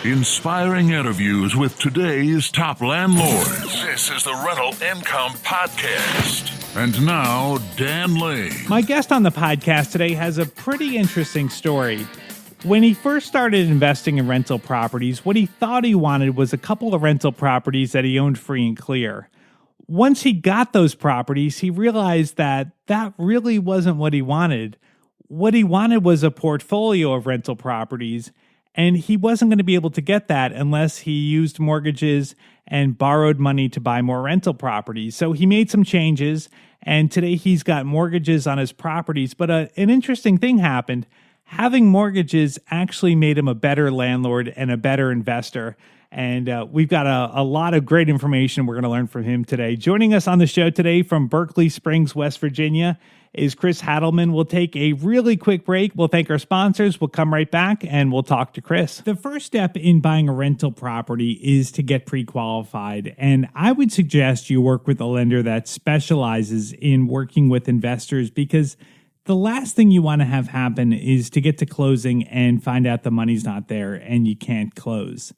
Inspiring interviews with today's top landlords. This is the Rental Income Podcast. And now, Dan Lane. My guest on the podcast today has a pretty interesting story. When he first started investing in rental properties, what he thought he wanted was a couple of rental properties that he owned free and clear. Once he got those properties, he realized that that really wasn't what he wanted. What he wanted was a portfolio of rental properties, and he wasn't going to be able to get that unless he used mortgages and borrowed money to buy more rental properties. So he made some changes, and today he's got mortgages on his properties. But an interesting thing happened. Having mortgages actually made him a better landlord and a better investor. And we've got a lot of great information we're going to learn from him today. Joining us on the show today from Berkeley Springs, West Virginia, is Chris Haldeman. We'll take a really quick break. We'll thank our sponsors. We'll come right back and we'll talk to Chris. The first step in buying a rental property is to get pre-qualified. And I would suggest you work with a lender that specializes in working with investors, because the last thing you want to have happen is to get to closing and find out the money's not there and you can't close.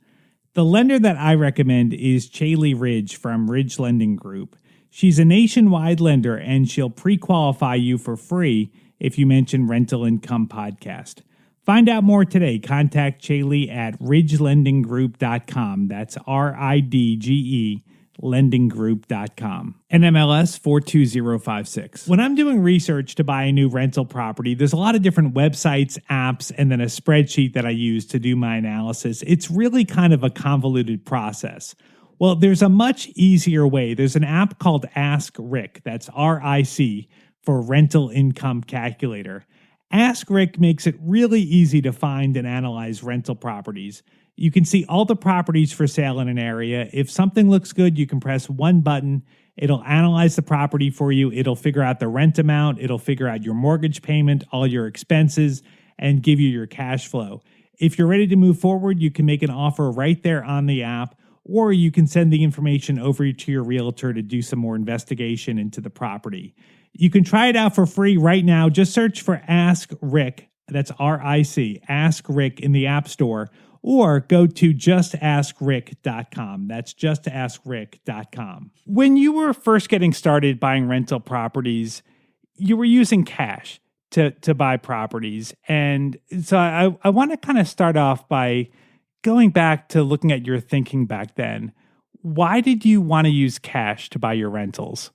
The lender that I recommend is Chaley Ridge from Ridge Lending Group. She's a nationwide lender, and she'll pre-qualify you for free if you mention Rental Income Podcast. Find out more today. Contact Chaley at ridgelendinggroup.com. That's RIDGE lendinggroup.com. NMLS 42056. When I'm doing research to buy a new rental property, there's a lot of different websites, apps, and then a spreadsheet that I use to do my analysis. It's really kind of a convoluted process. Well, there's a much easier way. There's an app called Ask Rick. That's RIC for Rental Income Calculator. Ask Rick makes it really easy to find and analyze rental properties. You can see all the properties for sale in an area. If something looks good, you can press one button. It'll analyze the property for you. It'll figure out the rent amount. It'll figure out your mortgage payment, all your expenses, and give you your cash flow. If you're ready to move forward, you can make an offer right there on the app, or you can send the information over to your realtor to do some more investigation into the property. You can try it out for free right now. Just search for Ask Rick. That's RIC, Ask Rick in the App Store, or go to justascrick.com. That's justascrick.com. When you were first getting started buying rental properties, you were using cash to buy properties. And so I want to kind of start off by going back to looking at your thinking back then. Why did you want to use cash to buy your rentals?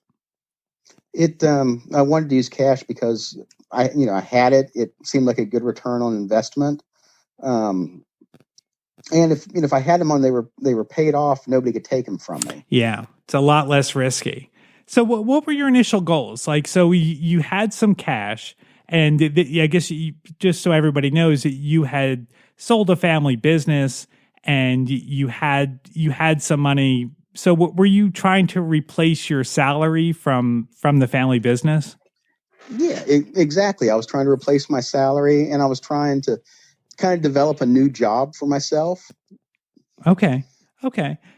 I wanted to use cash because I had it. It seemed like a good return on investment. And if I had them on, they were paid off. Nobody could take them from me. Yeah, it's a lot less risky. So what were your initial goals? Like, so you had some cash, and I guess just so everybody knows, you had sold a family business and you had some money. So were you trying to replace your salary from the family business? Yeah, exactly. I was trying to replace my salary, and I was trying to kind of develop a new job for myself. Okay.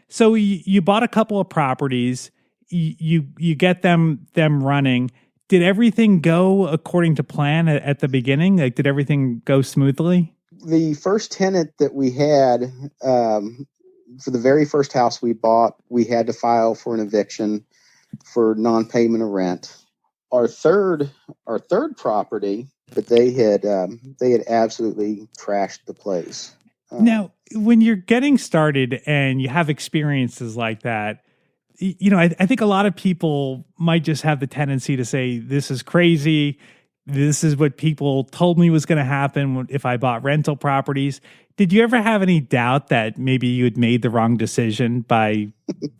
So you bought a couple of properties, you get them running. Did everything go according to plan at the beginning? Like, did everything go smoothly? The first tenant that we had, for the very first house we bought, we had to file for an eviction for non-payment of rent. Our third property, but they had absolutely trashed the place. Now, when you're getting started and you have experiences like that, I think a lot of people might just have the tendency to say, this is crazy. This is what people told me was going to happen if I bought rental properties. Did you ever have any doubt that maybe you had made the wrong decision by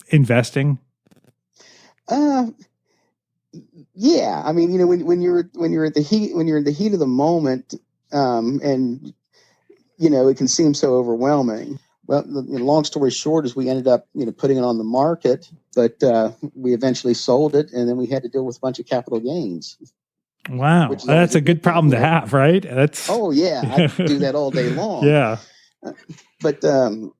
investing? Yeah. I mean, when you're in the heat of the moment, and it can seem so overwhelming. Well, long story short is we ended up, putting it on the market, but we eventually sold it, and then we had to deal with a bunch of capital gains. Wow, that's a good problem to have, right? Oh yeah, I could do that all day long. Yeah, but that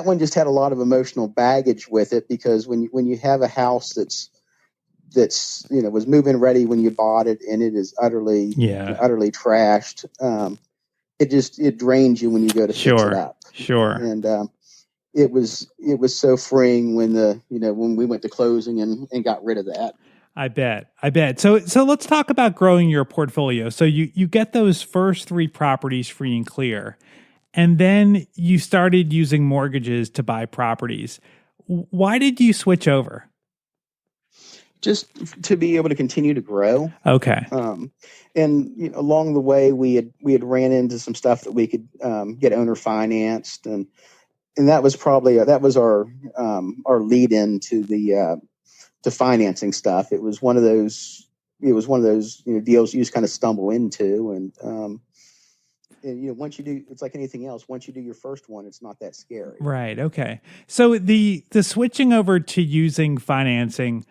one just had a lot of emotional baggage with it, because when you have a house that's was move-in ready when you bought it, and it is utterly trashed, it drains you when you go to fix it up. Sure. And it was so freeing when when we went to closing and got rid of that. I bet. So let's talk about growing your portfolio. So you get those first 3 properties free and clear, and then you started using mortgages to buy properties. Why did you switch over? Just to be able to continue to grow. Okay. And along the way, we had ran into some stuff that we could get owner financed, and that was probably our lead into the to financing stuff. It was one of those deals you just kind of stumble into, and once you do, it's like anything else. Once you do your first one, it's not that scary. Right. Okay. So the switching over to using financing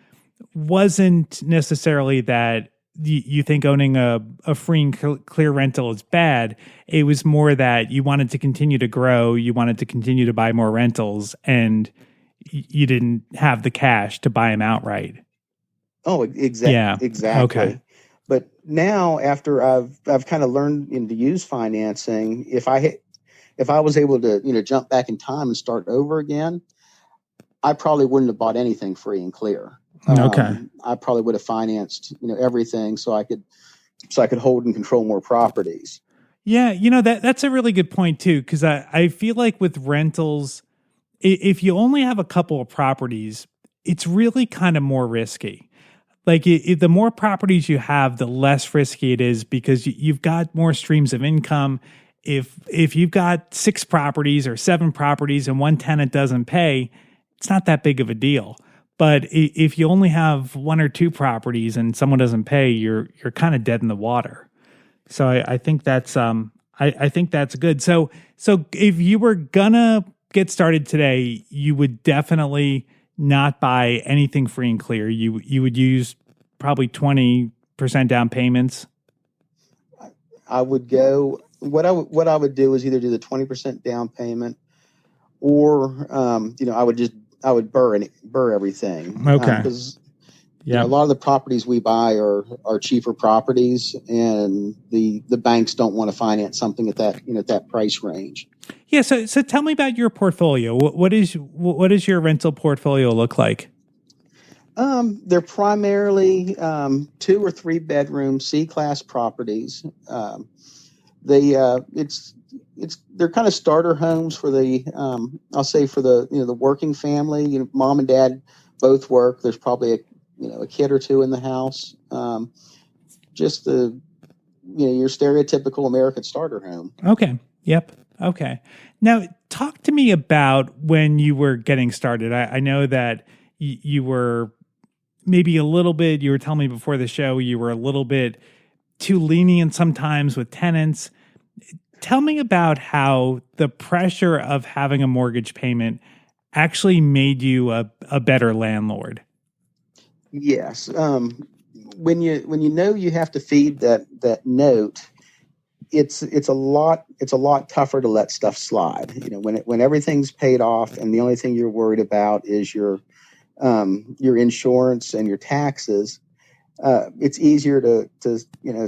wasn't necessarily that you think owning a free and clear rental is bad. It was more that you wanted to continue to grow, you wanted to continue to buy more rentals, and you didn't have the cash to buy them outright. Oh, exactly. Yeah. Exactly. Okay. But now, after I've kind of learned to use financing, if I was able to jump back in time and start over again, I probably wouldn't have bought anything free and clear. Okay. I probably would have financed everything so I could hold and control more properties. Yeah, that's a really good point too, because I feel like with rentals, if you only have a couple of properties, it's really kind of more risky. Like the more properties you have, the less risky it is because you've got more streams of income. If you've got 6 properties or 7 properties and one tenant doesn't pay, it's not that big of a deal. But if you only have 1 or 2 properties and someone doesn't pay, you're kind of dead in the water. So I think that's I think that's good. So if you were gonna get started today, you would definitely not buy anything free and clear. You would use probably 20% down payments. I would go. What I would do is either do the 20% down payment, or I would burr everything. Okay. Because a lot of the properties we buy are cheaper properties, and the banks don't want to finance something at that price range. Yeah. So tell me about your portfolio. What does your rental portfolio look like? They're primarily 2 or 3 bedroom C-class properties. They're kind of starter homes for the I'll say for the working family. Mom and dad both work. There's probably a kid or 2 in the house. Just your stereotypical American starter home. Okay. Yep. Okay. Now talk to me about when you were getting started. I know that you were maybe a little bit, you were telling me before the show, you were a little bit too lenient sometimes with tenants. Tell me about how the pressure of having a mortgage payment actually made you a better landlord. Yes. When you have to feed that note, it's a lot tougher to let stuff slide. When everything's paid off and the only thing you're worried about is your insurance and your taxes, it's easier to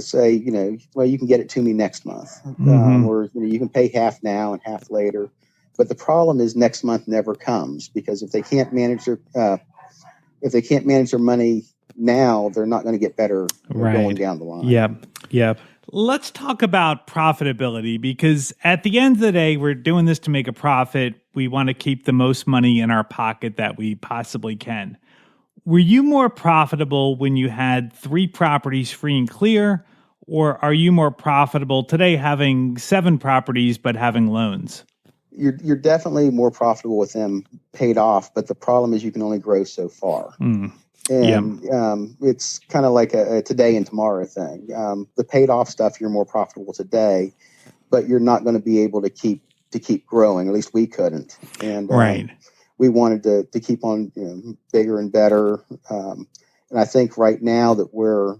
say, well, you can get it to me next month, or you can pay half now and half later. But the problem is next month never comes, because if they can't manage their money now, they're not going to get better going down the line. Yep. Let's talk about profitability, because at the end of the day, we're doing this to make a profit. We want to keep the most money in our pocket that we possibly can. Were you more profitable when you had 3 properties free and clear, or are you more profitable today having 7 properties but having loans? You're definitely more profitable with them paid off, but the problem is you can only grow so far. And it's kind of like a today and tomorrow thing. The paid off stuff, you're more profitable today, but you're not going to be able to keep growing. At least we couldn't. And we wanted to keep on bigger and better. And I think right now that we're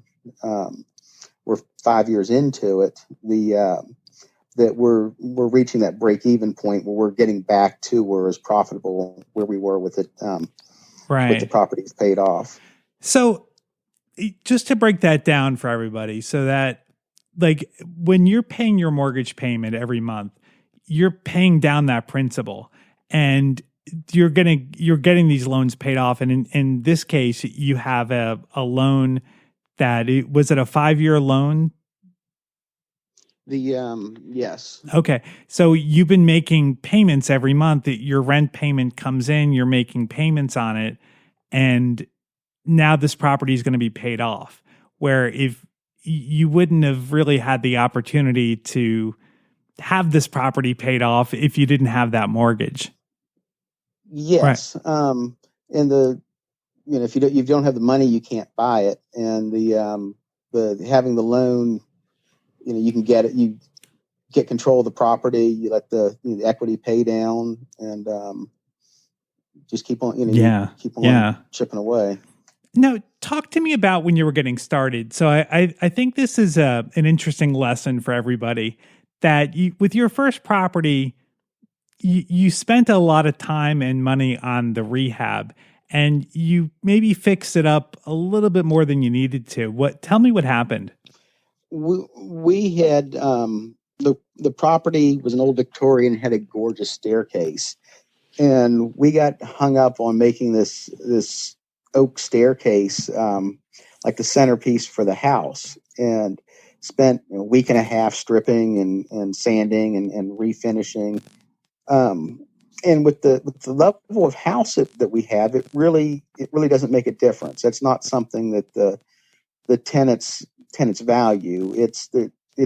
5 years into it, that we're reaching that break even point where we're getting back to where it was profitable, where we were with it. With the properties paid off. So just to break that down for everybody, so that like when you're paying your mortgage payment every month, you're paying down that principal, and you're getting these loans paid off. And in this case, you have a loan that was it a 5-year loan? Yes. Okay. So you've been making payments every month. Your rent payment comes in, you're making payments on it, and now this property is going to be paid off. Where if you wouldn't have really had the opportunity to have this property paid off if you didn't have that mortgage. Yes. Right. And if you don't have the money, you can't buy it. And the having the loan, you can get it. You get control of the property. You let the equity pay down, and just keep on. Keep on chipping away. Now, talk to me about when you were getting started. So I think this is an interesting lesson for everybody that with your first property, you spent a lot of time and money on the rehab, and you maybe fixed it up a little bit more than you needed to. Tell me what happened. We had the property was an old Victorian, had a gorgeous staircase, and we got hung up on making this oak staircase like the centerpiece for the house, and spent a week and a half stripping and sanding and refinishing. And with the level of house that we have, it really doesn't make a difference. That's not something that the tenants value. It's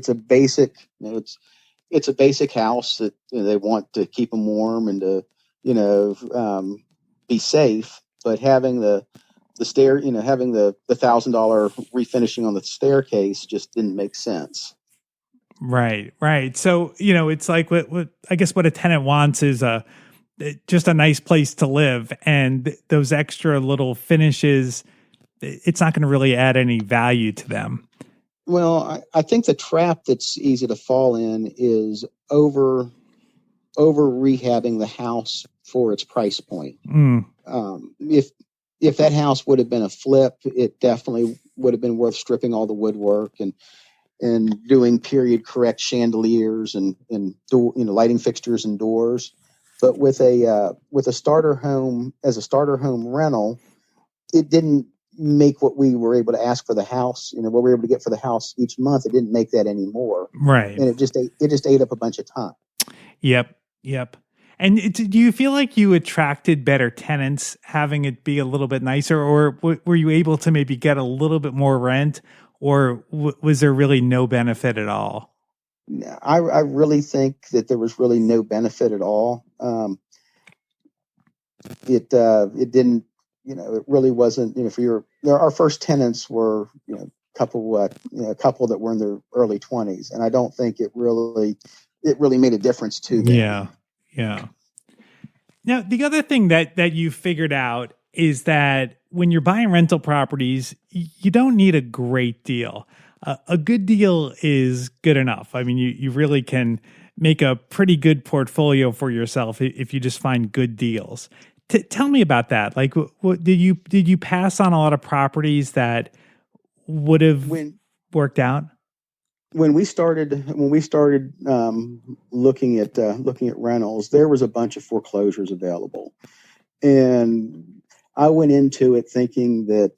a basic it's a basic house that they want to keep them warm and to be safe. But having the having the $1,000 refinishing on the staircase just didn't make sense. Right. So, it's like what I guess what a tenant wants is just a nice place to live, and those extra little finishes, it's not going to really add any value to them. Well, I think the trap that's easy to fall in is over rehabbing the house for its price point. If that house would have been a flip, it definitely would have been worth stripping all the woodwork and doing period correct chandeliers and door, lighting fixtures and doors. But with a starter home, as a starter home rental, it didn't make what we were able to ask for the house. What we were able to get for the house each month, it didn't make that anymore. Right. And it just ate up a bunch of time. Yep. And do you feel like you attracted better tenants having it be a little bit nicer, or were you able to maybe get a little bit more rent, or was there really no benefit at all? I really think that there was really no benefit at all. It didn't, it really wasn't, our first tenants were, a couple that were in their early 20s. And I don't think it really made a difference to them. Yeah. Now, the other thing that you figured out is that when you're buying rental properties, you don't need a great deal. A good deal is good enough. I mean, you really can make a pretty good portfolio for yourself if you just find good deals. Tell me about that. Like, what did you pass on a lot of properties that would have worked out? When we started looking at rentals, there was a bunch of foreclosures available, and I went into it thinking that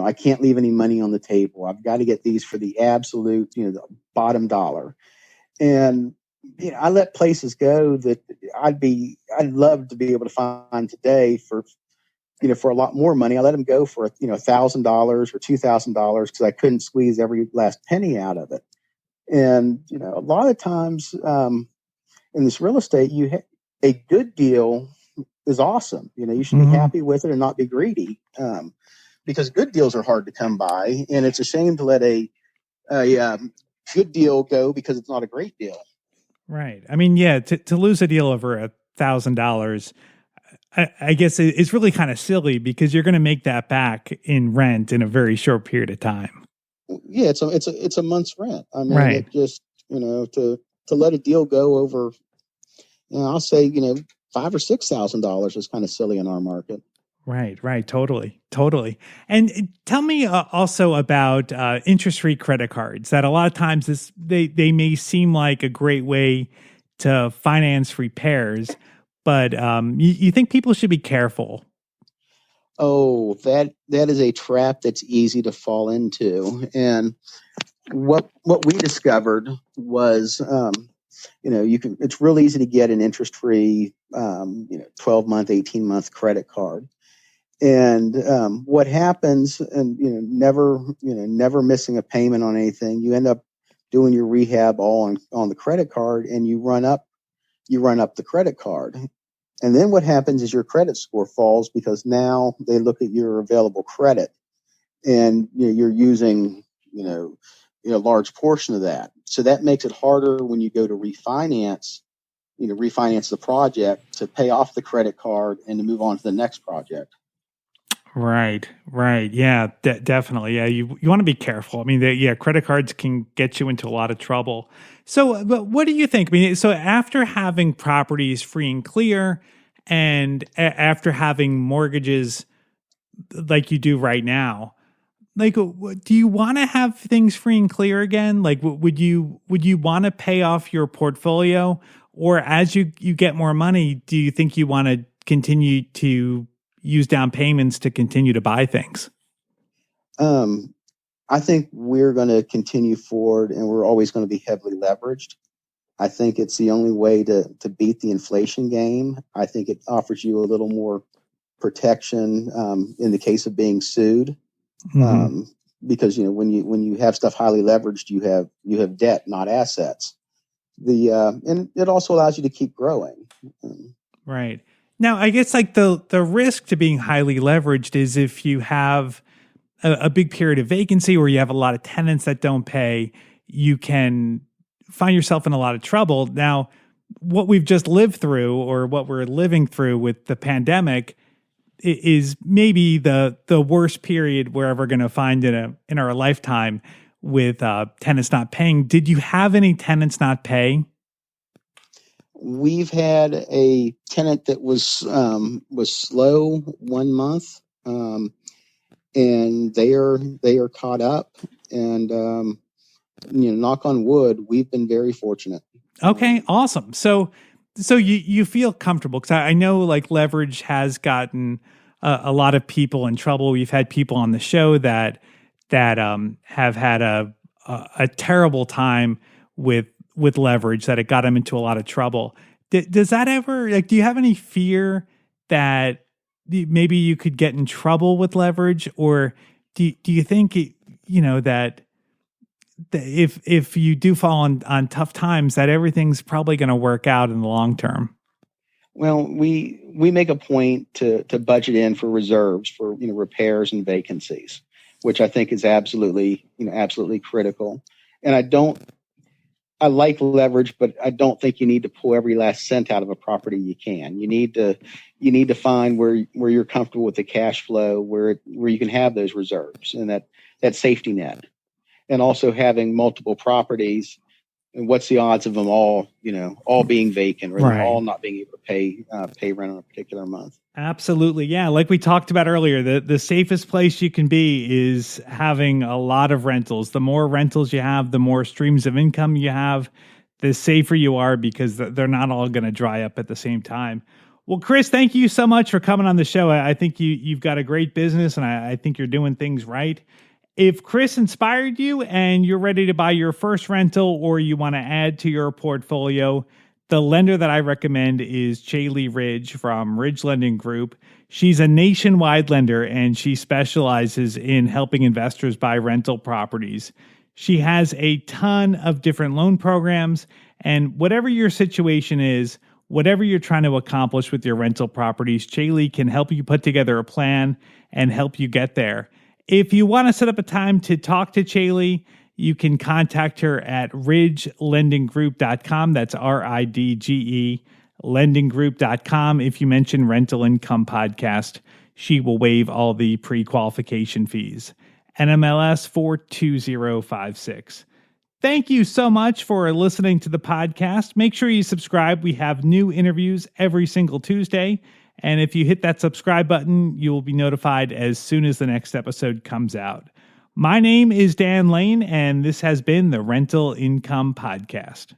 I can't leave any money on the table. I've got to get these for the absolute the bottom dollar, and I let places go that I'd love to be able to find today for a lot more money. I let them go for $1,000 or $2,000 because I couldn't squeeze every last penny out of it. And a lot of times in this real estate, a good deal is awesome. You should be happy with it and not be greedy, because good deals are hard to come by, and it's a shame to let a good deal go because it's not a great deal. Right. I mean, yeah, to lose a deal over $1,000, I guess it's really kind of silly because you're going to make that back in rent in a very short period of time. Yeah, it's a month's rent. I mean, right. It just to let a deal go over, I'll say $5,000 or $6,000 is kind of silly in our market. Right. Totally. And tell me also about interest-free credit cards. That a lot of times they may seem like a great way to finance repairs, but you think people should be careful. Oh, that is a trap that's easy to fall into. And what we discovered was, it's real easy to get an interest-free, 12-month, 18-month credit card. And what happens, and never missing a payment on anything, you end up doing your rehab all on the credit card, and you run up the credit card. And then what happens is your credit score falls because now they look at your available credit, and you're using a large portion of that. So that makes it harder when you go to refinance the project, to pay off the credit card and to move on to the next project. Right. Yeah, definitely. Yeah, you want to be careful. I mean, credit cards can get you into a lot of trouble. So, but what do you think? I mean, so after having properties free and clear, and after having mortgages like you do right now, like, do you want to have things free and clear again? Like, would you want to pay off your portfolio, or as you get more money, do you think you want to continue to use down payments to continue to buy things? I think we're going to continue forward, and we're always going to be heavily leveraged. I think it's the only way to beat the inflation game. I think it offers you a little more protection in the case of being sued, because when you have stuff highly leveraged, you have debt, not assets. And it also allows you to keep growing. Right. Now, I guess like the risk to being highly leveraged is if you have a big period of vacancy, or you have a lot of tenants that don't pay, you can find yourself in a lot of trouble. Now, what we've just lived through, or what we're living through with the pandemic, is maybe the worst period we're ever going to find in our lifetime, with tenants not paying. Did you have any tenants not pay? We've had a tenant that was slow 1 month, and they are caught up. And knock on wood, we've been very fortunate. Okay, awesome. So you feel comfortable, because I know like leverage has gotten a lot of people in trouble. We've had people on the show that have had a terrible time with leverage, that it got them into a lot of trouble. Does that ever, like, do you have any fear that maybe you could get in trouble with leverage? Or do you think, that if you do fall on tough times, that everything's probably going to work out in the long term? Well, we make a point to budget in for reserves for repairs and vacancies, which I think is absolutely critical. And I like leverage, but I don't think you need to pull every last cent out of a property you can. You need to find where you're comfortable with the cash flow, where you can have those reserves and that safety net. And also having multiple properties, and what's the odds of them all being vacant, or right, them all not being able to pay rent on a particular month? Absolutely. Yeah. Like we talked about earlier, the safest place you can be is having a lot of rentals. The more rentals you have, the more streams of income you have, the safer you are, because they're not all going to dry up at the same time. Well, Chris, thank you so much for coming on the show. I think you've got a great business, and I think you're doing things right. If Chris inspired you and you're ready to buy your first rental, or you want to add to your portfolio, the lender that I recommend is Chaley Ridge from Ridge Lending Group. She's a nationwide lender, and she specializes in helping investors buy rental properties. She has a ton of different loan programs, and whatever your situation is, whatever you're trying to accomplish with your rental properties, Chaley can help you put together a plan and help you get there. If you want to set up a time to talk to Chaley, you can contact her at ridgelendinggroup.com. That's RIDGE, lendinggroup.com. If you mention Rental Income Podcast, she will waive all the pre-qualification fees. NMLS 42056. Thank you so much for listening to the podcast. Make sure you subscribe. We have new interviews every single Tuesday. And if you hit that subscribe button, you will be notified as soon as the next episode comes out. My name is Dan Lane, and this has been the Rental Income Podcast.